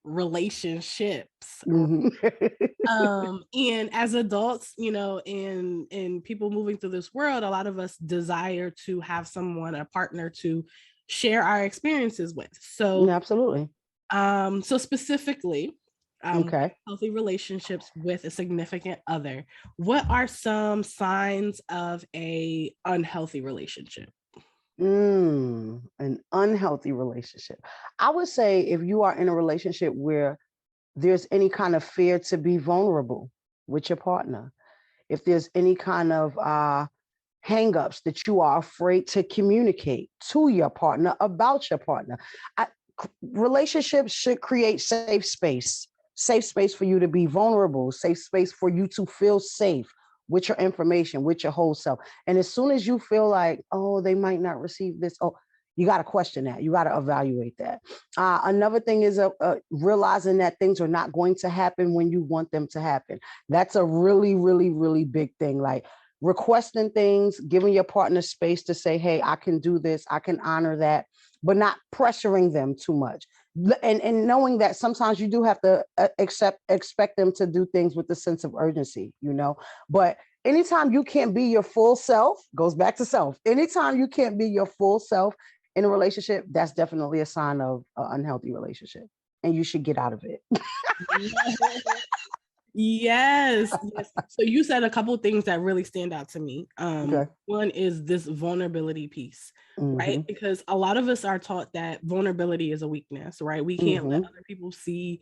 relationships. Mhm. And as adults, you know, and people moving through this world, a lot of us desire to have someone, a partner to share our experiences with. Absolutely. So specifically, Okay. healthy relationships with a significant other. What are some signs of a unhealthy relationship? An unhealthy relationship. I would say if you are in a relationship where there's any kind of fear to be vulnerable with your partner, if there's any kind of hangups that you are afraid to communicate to your partner about your partner. I, Relationships should create safe space for you to be vulnerable, safe space for you to feel safe with your information, with your whole self. And as soon as you feel like, oh, they might not receive this, oh, you got to question that. You got to evaluate that. Another thing is realizing that things are not going to happen when you want them to happen. That's a really, really, really big thing. Like requesting things, giving your partner space to say, hey, I can do this, I can honor that, but not pressuring them too much. And knowing that sometimes you do have to expect them to do things with a sense of urgency, you know. But anytime you can't be your full self, goes back to self. Anytime you can't be your full self in a relationship, that's definitely a sign of an unhealthy relationship, and you should get out of it. Yes, yes. So you said a couple of things that really stand out to me. Okay. One is this vulnerability piece, right? Hmm. Because a lot of us are taught that vulnerability is a weakness, right? We can't let Hmm. other people see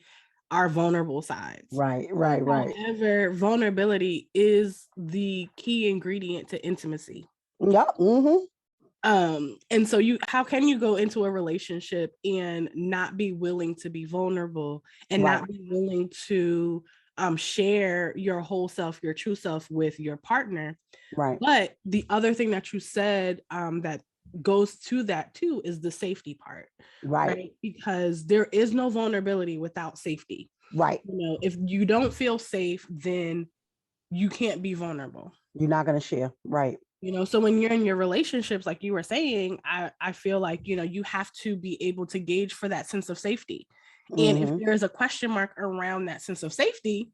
our vulnerable sides. Right, right, right. However, vulnerability is the key ingredient to intimacy. Yeah. Hmm. And so how can you go into a relationship and not be willing to be vulnerable and Right, not be willing to share your whole self, your true self with your partner? right, But the other thing that you said that goes to that too is the safety part, right, right? Because there is no vulnerability without safety. right. You know, if you don't feel safe, then you can't be vulnerable. You're not going to share. Right. You know, so when you're in your relationships, like you were saying, I feel like, you know, you have to be able to gauge for that sense of safety. And if Hmm. there is a question mark around that sense of safety,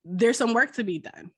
there's some work to be done.